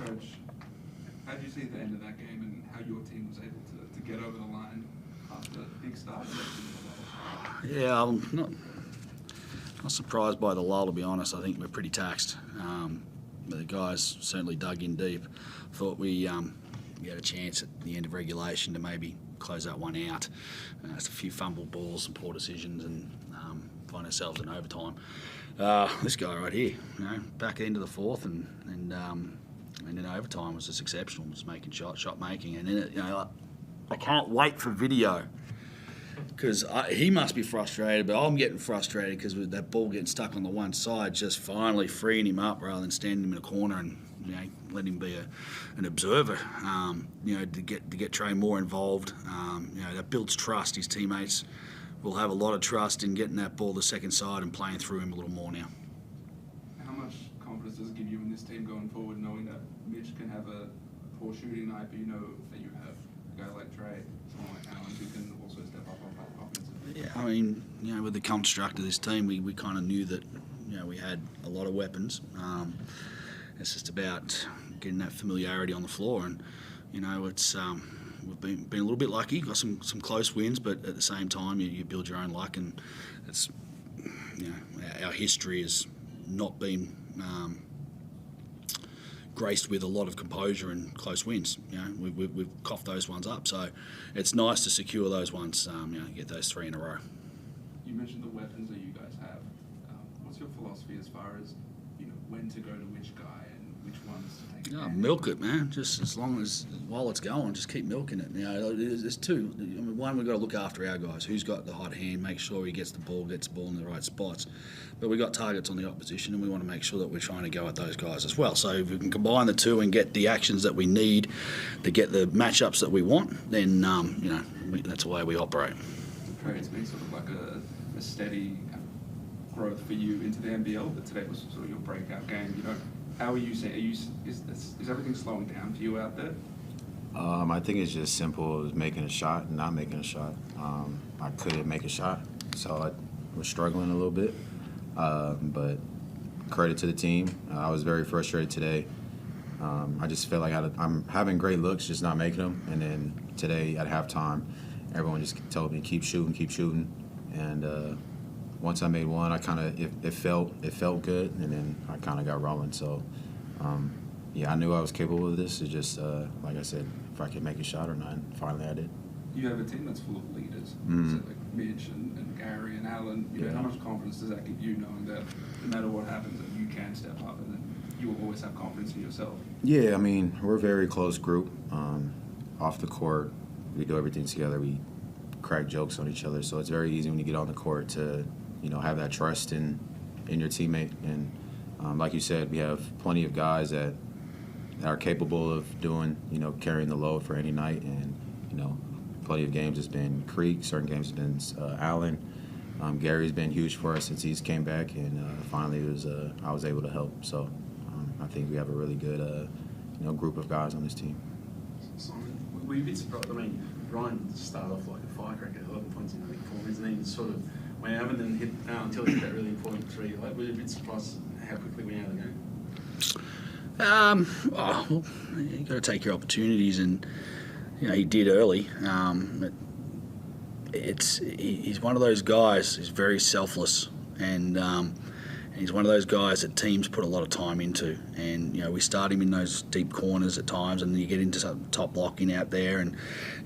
Coach, how did you see the end of that game and how your team was able to get over the line after a big start? Yeah, I'm not surprised by the lull, to be honest. I think we're pretty taxed. The guys certainly dug in deep. Thought we had a chance at the end of regulation to maybe close that one out. Just a few fumbled balls and poor decisions, and find ourselves in overtime. This guy right here, back into the fourth and in overtime was just exceptional. Was making shot making, and in it, I can't wait for video. Because he must be frustrated, but I'm getting frustrated because with that ball getting stuck on the one side, just finally freeing him up rather than standing him in a corner and let him be an observer. To get Trey more involved. That builds trust. His teammates will have a lot of trust in getting that ball the second side and playing through him a little more now. How much confidence does it give you in this team going forward, knowing that Mitch can have a poor shooting night, but you know that you have a guy like Trey, someone like Allen, who can also step up on offensively? Yeah, I mean, with the construct of this team, we kind of knew that, we had a lot of weapons. It's just about getting that familiarity on the floor, and it's we've been a little bit lucky, got some close wins, but at the same time, you build your own luck, and it's our history has not been graced with a lot of composure and close wins. We've coughed those ones up, so it's nice to secure those ones. Get those 3 in a row. You mentioned the weapons that you guys have. What's your philosophy as far as when to go to which guy and which ones to take? Milk it, man. Just as long as while it's going, just keep milking it. There's two. One, we've got to look after our guys. Who's got the hot hand? Make sure he gets the ball in the right spots. But we've got targets on the opposition, and we want to make sure that we're trying to go at those guys as well. So if we can combine the two and get the actions that we need to get the matchups that we want, then that's the way we operate. It's been sort of like a steady growth for you into the NBL, but today was sort of your breakout game. How are you seeing? Is everything slowing down for you out there? I think it's just simple as making a shot and not making a shot. I couldn't make a shot, so I was struggling a little bit. But credit to the team. I was very frustrated today. I just feel like I'm having great looks, just not making them. And then today at halftime, everyone just told me keep shooting. And once I made one, I kind of it felt good, and then I kind of got rolling. So I knew I was capable of this. It's just like I said, if I could make a shot or not. And finally, I did. You have a team that's full of leaders, Mm-hmm. so like Mitch and Gary and Allen. How much confidence does that give you, knowing that no matter what happens, that you can step up and then you will always have confidence in yourself? Yeah, I mean, we're a very close group. Off the court, we do everything together. We crack jokes on each other, so it's very easy when you get on the court to have that trust in your teammate. And like you said, we have plenty of guys that are capable of doing, carrying the load for any night. And, plenty of games has been Creek, certain games have been Allen. Gary's been huge for us since he's came back, and finally I was able to help. So I think we have a really good group of guys on this team. Simon, were you a bit surprised? I mean, Ryan started off like a firecracker, 11 points in 4 minutes, and then sort of went out and then hit until he hit that really important 3. Were you a bit surprised how quickly we went out of the game? You got to take your opportunities, and he did early. He's one of those guys. He's very selfless, and he's one of those guys that teams put a lot of time into. And we start him in those deep corners at times, and you get into some top blocking out there, and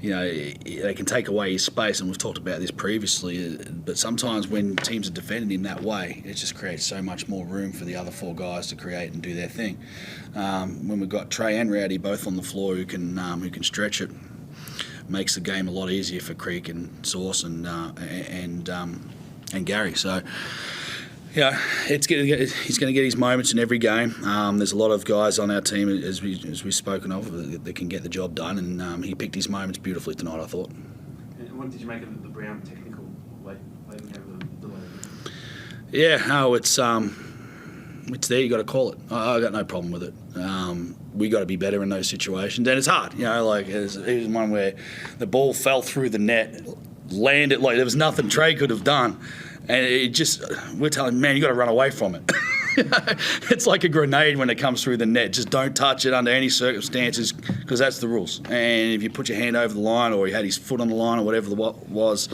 they can take away his space. And we've talked about this previously. But sometimes when teams are defending him that way, it just creates so much more room for the other 4 guys to create and do their thing. When we've got Trey and Rowdy both on the floor who can stretch it, makes the game a lot easier for Creek and Sauce and Gary. So. He's going to get his moments in every game. There's a lot of guys on our team, as we've spoken of, that can get the job done, and he picked his moments beautifully tonight, I thought. And what did you make of the Brown technical late in the delay? It's there. You got to call it. I got no problem with it. We got to be better in those situations, and it's hard. It was one where the ball fell through the net, landed like there was nothing Trey could have done. And we're telling him, man, you got to run away from it. It's like a grenade when it comes through the net. Just don't touch it under any circumstances, because that's the rules. And if you put your hand over the line, or he had his foot on the line, or whatever the was,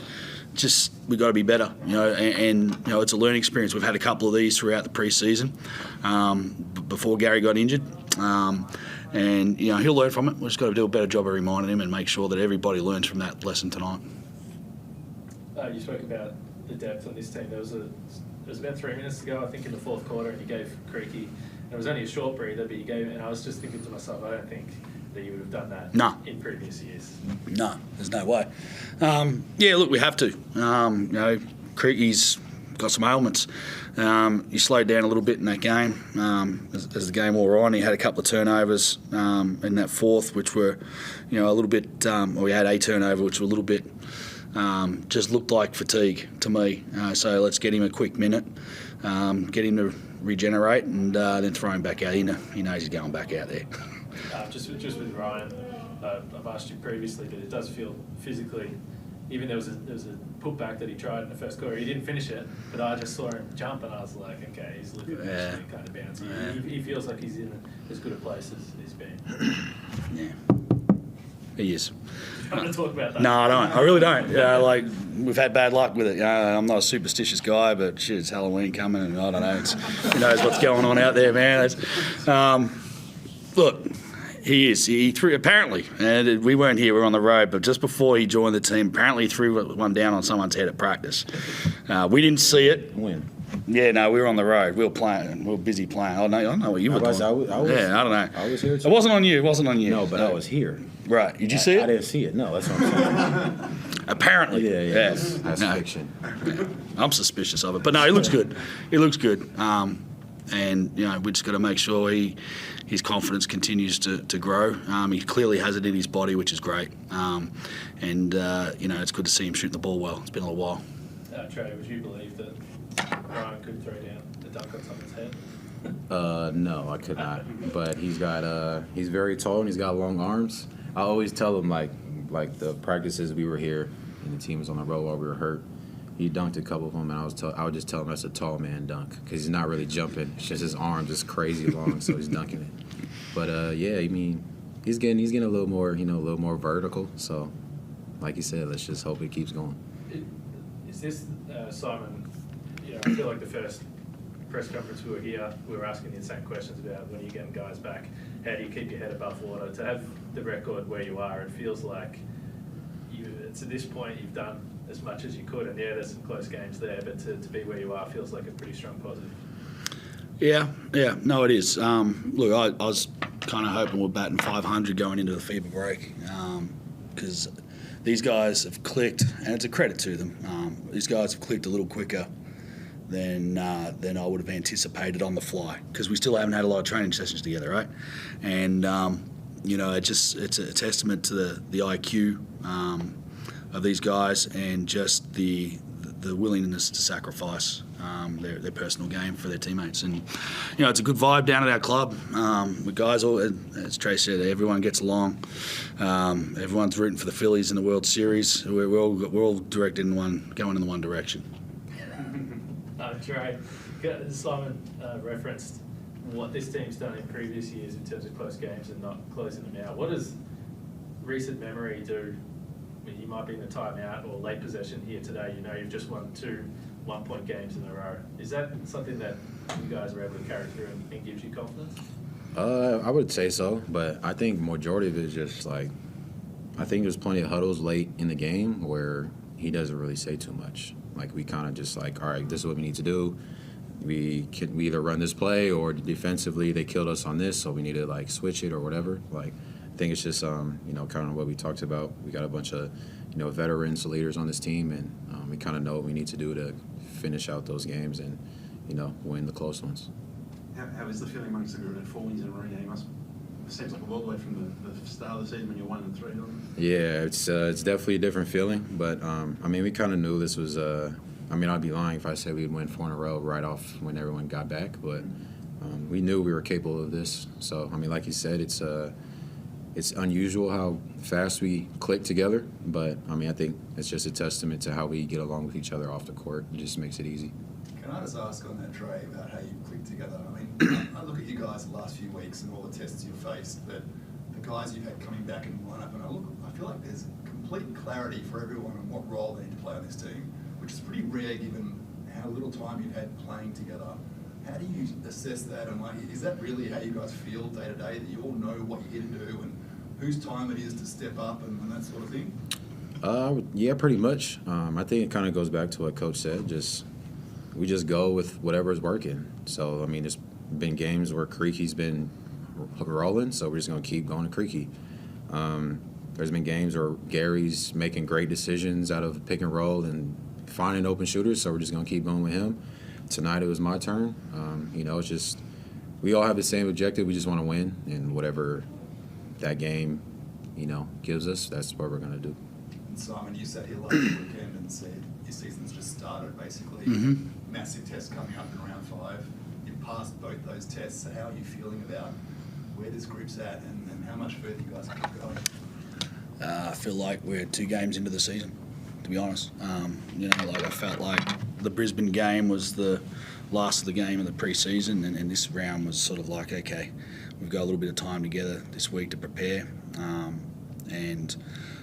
just we got to be better, and it's a learning experience. We've had a couple of these throughout the pre-season before Gary got injured, and he'll learn from it. We've just got to do a better job of reminding him and make sure that everybody learns from that lesson tonight. You spoke about the depth on this team. There was about 3 minutes to go, I think, in the fourth quarter, and you gave Creaky, and it was only a short breather, but you gave it, and I was just thinking to myself, I don't think that you would have done that in previous years. No, there's no way. Look, we have to. Creaky's got some ailments. He slowed down a little bit in that game as the game wore on. He had a couple of turnovers in that fourth, which were, a little bit, or he had a turnover, which were a little bit, just looked like fatigue to me. So let's get him a quick minute, get him to regenerate, and then throw him back out. He knows he's going back out there. Just with Ryan, I've asked you previously, but it does feel physically, even there was a putback that he tried in the first quarter. He didn't finish it, but I just saw him jump, and I was like, okay, he's looking kind of bouncy. Yeah. He feels like he's in as good a place as he's been. Yeah. He is. I want to talk about that. No, I don't. I really don't. We've had bad luck with it. I'm not a superstitious guy, but shit, it's Halloween coming, and I don't know. Who knows what's going on out there, man. Look, he is. He threw, apparently, and we weren't here, we were on the road, but just before he joined the team, apparently he threw one down on someone's head at practice. We didn't see it. When? Yeah, no, we were on the road. We were playing. We were busy playing. I know what you were doing. I was, yeah, I don't know. I was here too. It wasn't on you. It wasn't on you. No, but I was here. Right. Did you see it? I didn't see it. No, that's what I'm saying. Apparently. Yeah. That's fiction. Yeah. I'm suspicious of it. But no, he looks good. He looks good. And, we just got to make sure his confidence continues to grow. He clearly has it in his body, which is great. It's good to see him shooting the ball well. It's been a little while. Trey, would you believe that Ryan could throw down the dunk on someone's head? No, I could not. But he's very tall and he's got long arms. I always tell him, like the practices we were here and the team was on the road while we were hurt, he dunked a couple of them, and I would just tell him that's a tall man dunk, because he's not really jumping. It's just his arms is crazy long, so he's dunking it. But he's getting a little more vertical. So, like you said, let's just hope it keeps going. Is this Simon? I feel like the first press conference we were here, we were asking the same questions about when you're getting guys back. How do you keep your head above water? To have the record where you are, it feels like to this point you've done as much as you could, and there's some close games there, but to be where you are feels like a pretty strong positive. Yeah, no, it is. Look, I was kind of hoping we're batting 500 going into the FIBA break, because these guys have clicked, and it's a credit to them. These guys have clicked a little quicker than I would have anticipated on the fly, because we still haven't had a lot of training sessions together, right? And it's a testament to the IQ of these guys, and just the willingness to sacrifice their personal game for their teammates. And it's a good vibe down at our club. The guys all, as Trey said, everyone gets along. Everyone's rooting for the Phillies in the World Series. We're all directed going in the one direction. Trey, Simon referenced what this team's done in previous years in terms of close games and not closing them out. What does recent memory do? I mean, you might be in a timeout or late possession here today. You've just won 2 one-point games in a row. Is that something that you guys are able to carry through and gives you confidence? I would say so, but I think majority of it is just I think there's plenty of huddles late in the game where he doesn't really say too much. We kind of just all right, this is what we need to do. We either run this play, or defensively they killed us on this, so we need to switch it or whatever. I think it's just kind of what we talked about. We got a bunch of veterans, leaders on this team, and we kind of know what we need to do to finish out those games and win the close ones. How is the feeling amongst the group at 4 wins in a row now? It seems like a long way from the start of the season when you're 1-3, doesn't it? Yeah, it's definitely a different feeling, but we kind of knew this was. I'd be lying if I said we'd win 4 in a row right off when everyone got back, but we knew we were capable of this. So like you said, it's unusual how fast we click together, but I think it's just a testament to how we get along with each other off the court. It just makes it easy. Can I just ask on that, Trey, about how you click together? I mean, I look at you guys the last few weeks and all the tests you've faced, but the guys you've had coming back in the lineup, and I feel like there's complete clarity for everyone on what role they need to play on this team, which is pretty rare given how little time you've had playing together. How do you assess that? And like, is that really how you guys feel day to day, that you all know what you're here to do and whose time it is to step up and that sort of thing? Yeah, pretty much. I think it kind of goes back to what Coach said. We just go with whatever is working. So, I mean, there's been games where Creaky's been rolling, so we're just going to keep going to Creaky. There's been games where Gary's making great decisions out of pick and roll and finding open shooters, so we're just going to keep going with him. Tonight it was my turn. It's just we all have the same objective. We just want to win, and whatever that game, gives us, that's what we're going to do. And Simon, you sat here last weekend and said your season's just started, basically. Mm-hmm. Massive test coming up in round 5. You passed both those tests, so how are you feeling about where this group's at and how much further you guys can keep going? I feel like we're 2 games into the season, to be honest. I felt like the Brisbane game was the last of the game of the pre-season, and this round was sort of like, okay, we've got a little bit of time together this week to prepare. And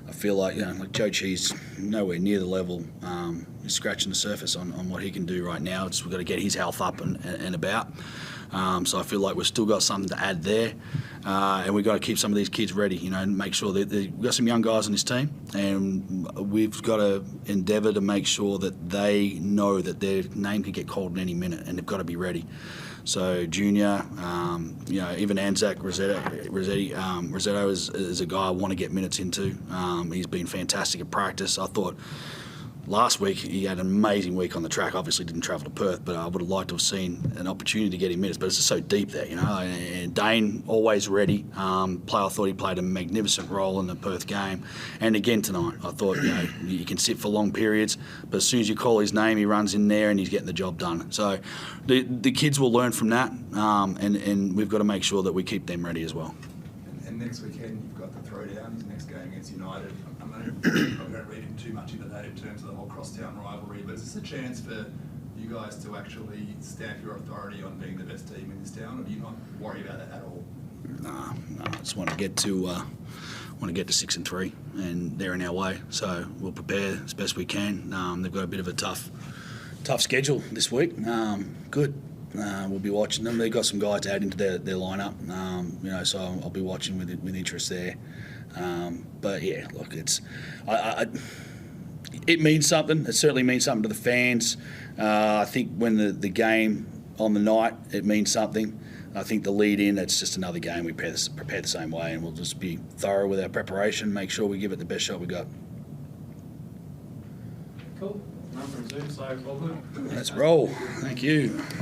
I feel like, like Joe Cheese, nowhere near the level. He's scratching the surface on what he can do right now. We've got to get his health up and about. So I feel like we've still got something to add there. And we've got to keep some of these kids ready, and make sure that we've got some young guys on this team, and we've got to endeavour to make sure that they know that their name could get called in any minute, and they've got to be ready. So Junior, even Anzac Rossetto is a guy I want to get minutes into. He's been fantastic at practice. I thought last week he had an amazing week on the track. Obviously didn't travel to Perth, but I would have liked to have seen an opportunity to get him minutes. But it's just so deep there, And Dane always ready. I thought he played a magnificent role in the Perth game, and again tonight. I thought you can sit for long periods, but as soon as you call his name, he runs in there and he's getting the job done. So the kids will learn from that, and we've got to make sure that we keep them ready as well. And next weekend you've got the throwdown, his next game against United. I'm not going to read too much into that in terms of the whole crosstown rivalry, but is this a chance for you guys to actually stamp your authority on being the best team in this town, or do you not worry about that at all? No, I just want to get to 6-3, and they're in our way. So we'll prepare as best we can. They've got a bit of a tough schedule this week. Good. We'll be watching them. They've got some guys to add into their lineup. So I'll be watching with interest there. But yeah, look, it means something. It certainly means something to the fans. I think when the game on the night, it means something. I think the lead in, it's just another game. We prepare the same way, and we'll just be thorough with our preparation, make sure we give it the best shot we got. Cool. None from Zoom, so all good. Let's roll. Thank you.